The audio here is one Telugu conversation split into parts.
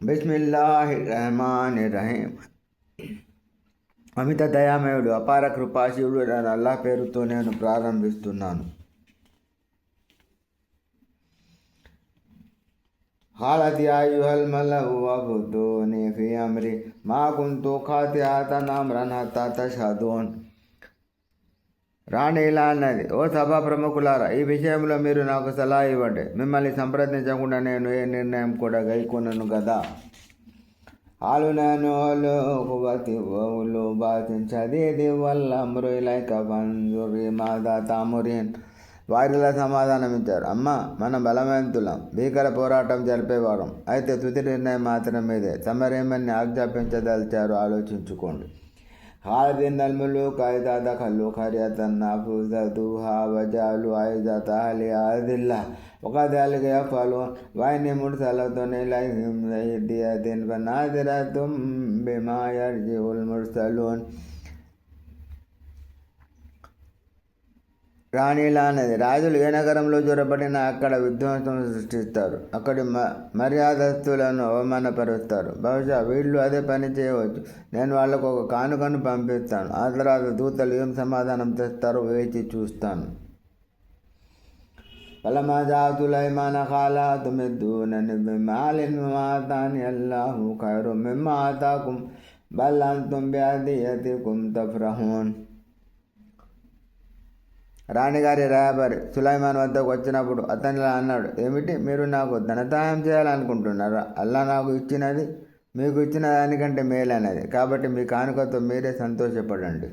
బిస్మిల్లాహిర్రహమానిర్రహీం. అమిత దయామయుడు అపార కృపాశివుడు అని అల్లాహ్ పేరుతో నేను ప్రారంభిస్తున్నాను. హాలత్ యా అయ్యుహల్ మలఉ వఫ్తూని ఫీ అమ్రి మా కున్తు ఖాతిఅతన్ అమ్రన్ హత్తా తష్హదూన్. రాణి ఇలా అన్నది, ఓ సభా ప్రముఖులారా, ఈ విషయంలో మీరు నాకు సలహా ఇవ్వండి. మిమ్మల్ని సంప్రదించకుండా నేను ఏ నిర్ణయం కూడా గైకొనను కదా. హాలు నేను బాధించది వల్ల అమ్రు ఇలైక పంజురి మాదా తామురీన్. వారిలా సమాధానమిచ్చారు, అమ్మ, మనం బలవంతులం, భీకర పోరాటం జరిపేవారం. అయితే తుది నిర్ణయం మాత్రం మీదే. తమరేమని ఆజ్ఞాపించదలిచారు ఆలోచించుకోండి. خالد الملوك إذا دخلوا قرية نفذوها وجعلوا عزة أهلها أذلة وكذلك يفعلون وإني مرسلة إليهم بهدية فناظرة بما يرجع المرسلون. రాణిలా అన్నది, రాజులు ఏ నగరంలో జొరబడినా అక్కడ విధ్వంసం సృష్టిస్తారు. అక్కడి మర్యాదస్తులను అవమానపరుస్తారు. బహుశా వీళ్ళు అదే పని చేయవచ్చు. నేను వాళ్లకు ఒక కానుకను పంపిస్తాను. ఆ తర్వాత దూతలు ఏం సమాధానం తెస్తారో వేచి చూస్తాను. ఫలమా జాతులైమాన కాలా తుమిద్దూనని బిమాలిన్ మాతాని అల్లాహు ఖైరు మిమ్మా ఆతాకుం బల్ అంతుం బిఅదియతికుం తఫ్రహూన్. రాణిగారి రాయబారి సులైమాన్ వద్దకు వచ్చినప్పుడు అతనిలా అన్నాడు, ఏమిటి, మీరు నాకు ధనదాయం చేయాలనుకుంటున్నారా? అల్లా నాకు ఇచ్చినది మీకు ఇచ్చిన దానికంటే మేలైనది. కాబట్టి మీ కానుకతో మీరే సంతోషపడండి.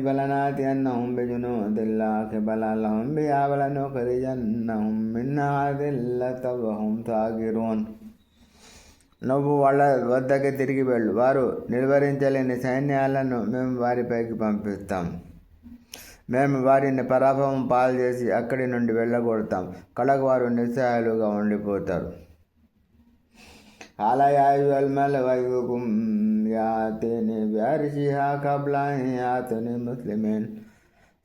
బలనాతి అన్నహం బిజునూదిల్లాహి బలహం బియాబలను ఖరిజన్నహం మిన్నాదిల్లతవహం తాగిరోన్. నువ్వు వాళ్ళ వద్దకి తిరిగి వెళ్ళు. వారు నిర్వహించలేని సైన్యాలను మేము వారిపైకి పంపిస్తాం. మేము వారిని పరాభవం పాలు చేసి అక్కడి నుండి వెళ్ళగొడతాం. కడకు వారు నిస్సహాయులుగా ఉండిపోతారు. ముస్లిమీన్.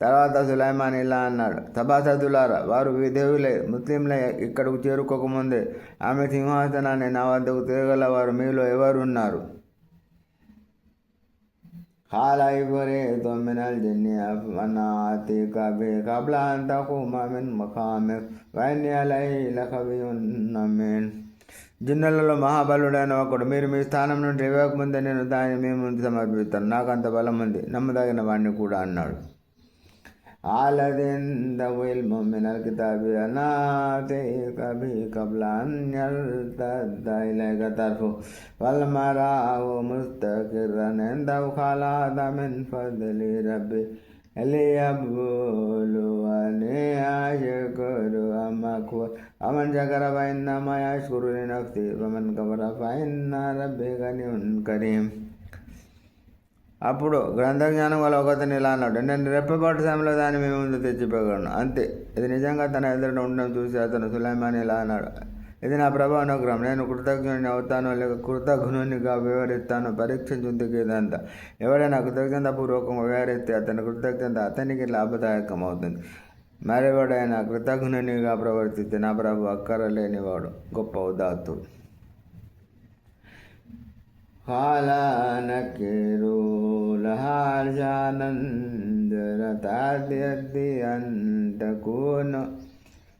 తర్వాత సులైమాన్ ఇలా అన్నాడు, సభాసదులారా, వారు విధేయులే ముస్లింలే ఇక్కడకు చేరుకోకముందే ఆమె సింహాసనాన్ని నా వద్దకు తిరగల వారు మీలో ఎవరున్నారు? మినల్ జిన్ని అఫనాతిక బి కబ్లా అన్ తఖూమ మిన్ మఖామిక్ వఇన్నీ లఖవియున్ అమీన్. జిన్నులలో మహాబలుడైన ఒకడు మీరు మీ స్థానం నుండి ఇవ్వకముందే నేను దాన్ని మీ ముందు సమర్పిస్తాను. నాకు అంత బలం ఉంది, నమ్మదగిన వాడిని కూడా అన్నాడు. అమన్ జకర ఫఇన్నమా యష్కురు లినఫ్సిహి వమన్ కఫర ఫఇన్న రబ్బీ గనియ్యున్ కరీం. అప్పుడు గ్రంథజ్ఞానం గల ఒకతను ఇలా అన్నాడు, నేను రెప్పపాటు సమయంలో దాన్ని మీ ముందు తెచ్చిపోగలను, అంతే. ఇది నిజంగా తన ఎదుట ఉండడం చూసి అతను సులైమాన్ ఇలా అన్నాడు, ఇది నా ప్రభు అనుగ్రహం. నేను కృతజ్ఞుని అవుతానో లేక కృతజ్ఞునిగా వివరిస్తానో పరీక్షించుందుకు ఇదంతా. ఎవడైనా కృతజ్ఞతాపూర్వకంగా వివరిస్తే అతని కృతజ్ఞత అతనికి లాభదాయకం అవుతుంది. మరెవడైనా కృతజ్ఞునిగా ప్రవర్తిస్తే నా ప్రభు అక్కరలేనివాడు, గొప్ప ఉదాత్తుడు. قال نكروا لها عرشانا تعدي أن تكون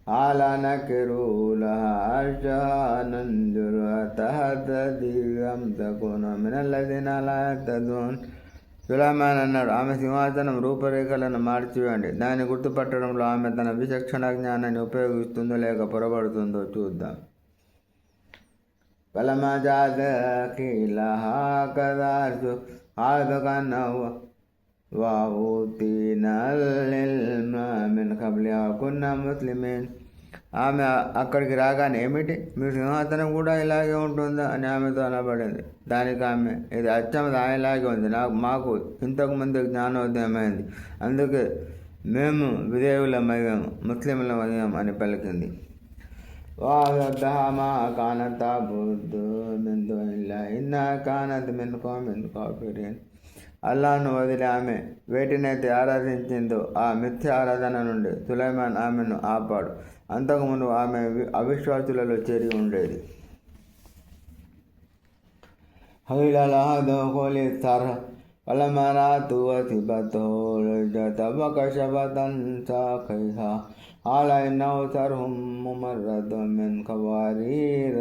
قال نكروا لها عرشانا تهتدي أم تكون من الذين لا يهتدون. సులైమాన్ అన్నాడు, ఆమె సింహాసనం రూపురేఖలను మార్చివేయండి. దాన్ని గుర్తుపట్టడంలో ఆమె తన విచక్షణ జ్ఞానాన్ని ఉపయోగిస్తుందో లేక పొరబడుతుందో చూద్దాం. فلما جاءت قيل هكذا قالت كأنه وأوتينا العلم من قبلها وكنا مسلمين. ఆమె అక్కడికి రాగానే, ఏమిటి, మీ సింహాసనం కూడా ఇలాగే ఉంటుందా అని ఆమెతో అనబడింది. దానికి ఆమె, ఇది అచ్చం దానిలాగే ఉంది, మాకు ఇంతకుముందు జ్ఞానోదయమైంది, అందుకే మేము విధేయులమయ్యాము, ముస్లింలమయ్యాం అని పలికింది. وأخذتها ما كانت تعبد من دون الله إنها كانت من قوم كافرين. అల్లాను వదిలి ఆమె వేటినైతే ఆరాధించిందో ఆ మిథ్య ఆరాధన నుండి సులైమాన్ ఆమెను ఆపాడు. అంతకుముందు ఆమె అవిశ్వాసులలో చేరి ఉండేది. فلما رأته وثبته لجت وكشفت عن ساقيها قال إنه سرح ممرد من قوارير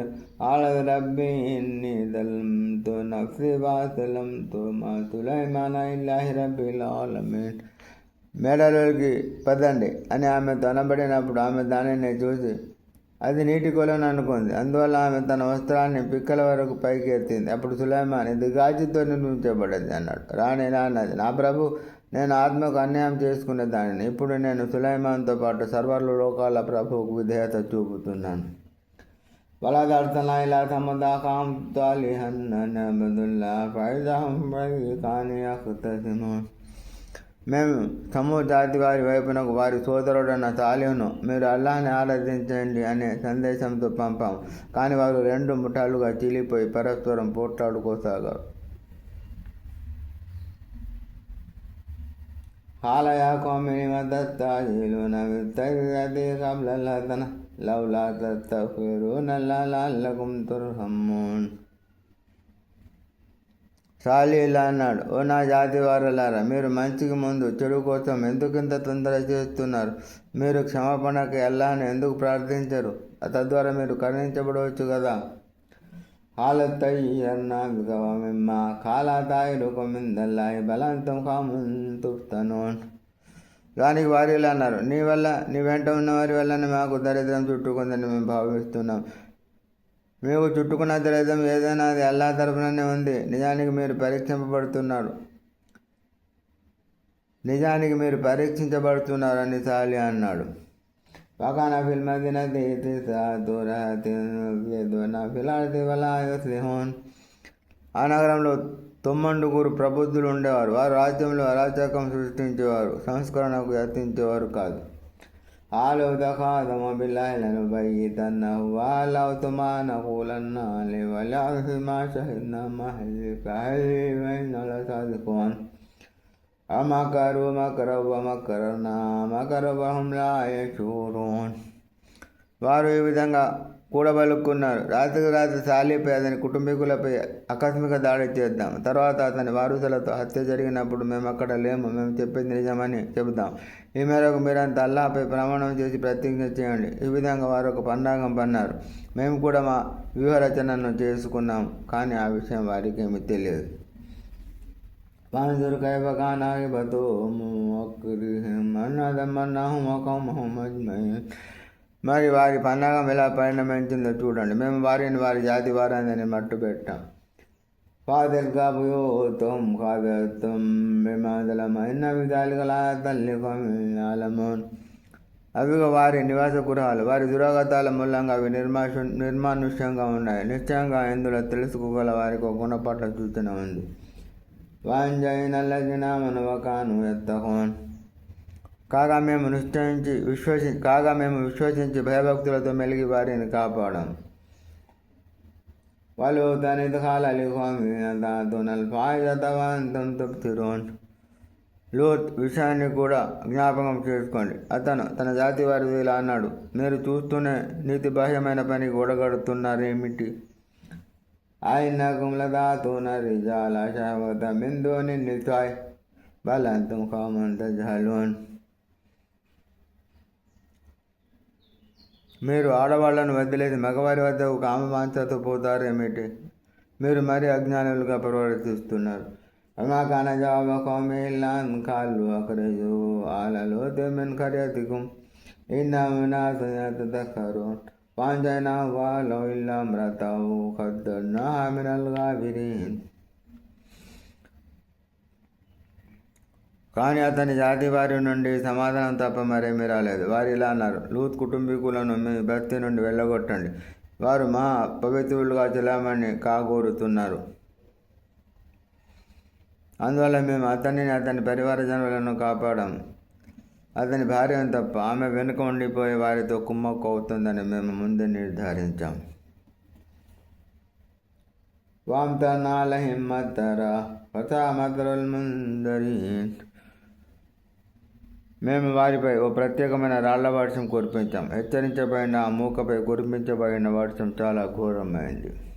قالت ربي إني ظلمت نفسي وأسلمت مع سليمان لله رب العالمين. మేడలోకి పదండి అని ఆమె తనబడినప్పుడు ఆమె దానిని చూసి అది నీటి కొలను అనుకుంది. అందువల్ల ఆమె తన వస్త్రాన్ని పిక్కల వరకు పైకి ఎత్తింది. అప్పుడు సులైమాన్, ఇది గాజుతో నిర్మించబడింది అన్నాడు. రాణి ఇలా అన్నది, నా ప్రభు, నేను ఆత్మకు అన్యాయం చేసుకునే దానిని. ఇప్పుడు నేను సులైమాన్తో పాటు సర్వర్ల లోకాల ప్రభువుకు విధేయత చూపుతున్నాను. వలదర్శన ఇలా సముదాకాం తాలిహన్నబుల్లా ఫైజాం కానీ అఖ్తసిము. మేము సమూహ జాతి వారి వైపునకు వారి సోదరుడన్న సాలిహును మీరు అల్లాహ్ని ఆరాధించండి అనే సందేశంతో పంపాము. కానీ వారు 2 ముఠాలుగా చీలిపోయి పరస్పరం పోట్లాడుకోసాగారు. హాలయా కోమిని మద్దస్తాజీలున విత్తగిరది కబ్లల్లతన లౌలా తస్తగ్ఫిరూన లఅల్లకుం తుర్హమూన్. సాలి ఇలా అన్నాడు, ఓ నా జాతి వారులారా, మీరు మంచికి ముందు చెడు కోసం ఎందుకింత తొందర చేస్తున్నారు? మీరు క్షమాపణకి అల్లాహ్ని ఎందుకు ప్రార్థించరు? తద్వారా మీరు కరుణించబడవచ్చు కదా. హాలతయ్యర్నామిమ్మా కాలాతాయిరుకొమిందల్లాయి బలంతం కాముంతుఫ్తనూన్. దానికి వారు ఇలా అన్నారు, నీ వెంట ఉన్న వారి వల్లనే మాకు దరిద్రం చుట్టుకుందని మేము భావిస్తున్నాం. మీకు చుట్టుకున్న దరిద్రం ఏదైనా అది అల్లాహ్ తరపుననే ఉంది. నిజానికి మీరు పరీక్షించబడుతున్నారు అని సాలి అన్నాడు. వకాన ఫిల్ మదీనతి ఆ నగరంలో 9 ప్రబుద్ధులు ఉండేవారు. వారు రాజ్యంలో అరాచకం సృష్టించేవారు, సంస్కరణకు యత్నించేవారు కాదు. ఆలో తఖాదమ బిల్లాహి లనుబయ్యితన్నహు వలౌతు మా నఖూలన్న లివలహి మా షహిద్నా మహల్లిక హల్వైన లసాదికోన్ అమకరు మకరవ మకరనా మకరవహం లా యషూరూన్. వారు ఈ విధంగా కూడబలుక్కున్నారు, రాత్రికి రాత్రి సాలిపై అతని కుటుంబీకులపై ఆకస్మిక దాడి చేద్దాం. తర్వాత అతని వారసులతో హత్య జరిగినప్పుడు మేము అక్కడ లేము, మేము చెప్పేది నిజమని చెబుతాం. ఈ మేరకు మీరంతా అల్లాహపై ప్రమాణం చేసి ప్రతిజ్ఞ చేయండి. ఈ విధంగా వారు ఒక పన్నాగం పన్నారు. మేము కూడా మా వ్యూహరచనను చేసుకున్నాం, కానీ ఆ విషయం వారికి ఏమీ తెలియదు. వాంజుర్ కైఫ కాన ఆకిబతు ముక్రిహిం అన్నదమన్నహుం వకౌమహుం అజ్మఈన్. మరి వారి పన్నాగం ఎలా పరిణమించిందో చూడండి. మేము వారిని వారి జాతి వారందని మట్టు పెట్టాం. ఫాదిల్ కాబుయోతుం కాబతుం బిమాదలమైన విధాలుగా తల్లికోమూన్. అవిగా వారి నివాస గృహాలు వారి దురాగతాల మూలంగా అవి నిర్మానుష్యంగా ఉన్నాయి. నిశ్చయంగా ఇందులో తెలుసుకోగల వారికి ఒక గుణపాఠ సూచన ఉంది. వాంజైనల్లజిన మనవకాను ఎత్తకోన్. కాగా మేము విశ్వసించి భయభక్తులతో మెలిగి వారిని కాపాడాం. వాళ్ళు తనిద్ ఖాలలిఖోన్. లోత్ విషయాన్ని కూడా జ్ఞాపకం చేసుకోండి. అతను తన జాతి వారితో ఇలా అన్నాడు, మీరు చూస్తూనే నీతి బాహ్యమైన పనికి ఒడగడుతున్నారేమిటి? ఆయనకుం లదాతున రిజాల షహవత మిన్ దూని నిసాయ్ బల్ అంతుం ఖౌమున్ తజ్హలూన్. మీరు ఆడవాళ్లను వదిలేసి మగవారి వద్దకు కామవాంఛతో పోతారేమిటి? మీరు మరీ అజ్ఞానులుగా ప్రవర్తిస్తున్నారు. అమాకాన జవాబ ఖౌమి ఇల్లా అన్ ఖాలు అఖ్రజూ ఆల లూత్ మిన్ ఖర్యతికుం ఇన్నహుమ్ ఉనాసున్ యతదక్కరూన్ ఫఅంజయ్నాహు వఅహ్లహు ఇల్లా ఇమ్రఅతహు ఖద్దర్నాహా మినల్ గాబిరీన్. కానీ అతని జాతి వారి నుండి సమాధానం తప్ప మరేమీ రాలేదు. వారు ఇలా అన్నారు, లూత్ కుటుంబీకులను మీ బస్తీ నుండి వెళ్ళగొట్టండి, వారు మా పవిత్రులుగా చెలామణి కాగోరుతున్నారు. అందువల్ల మేము అతని పరివార జనులను కాపాడాము. అతని భార్యను తప్ప ఆమె వెనుక ఉండిపోయే వారితో కుమ్మక్కు అవుతుందని మేము ముందే నిర్ధారించాం. వామ్తర్నా అలైహిం మత్తరా ఫసా మత్రుల్ ముందరీన్. మేము వారిపై ఓ ప్రత్యేకమైన రాళ్ల వర్షం కురిపించాం. హెచ్చరించబడిన ఆ మూకపై కురిపించబడిన వర్షం చాలా ఘోరమైంది.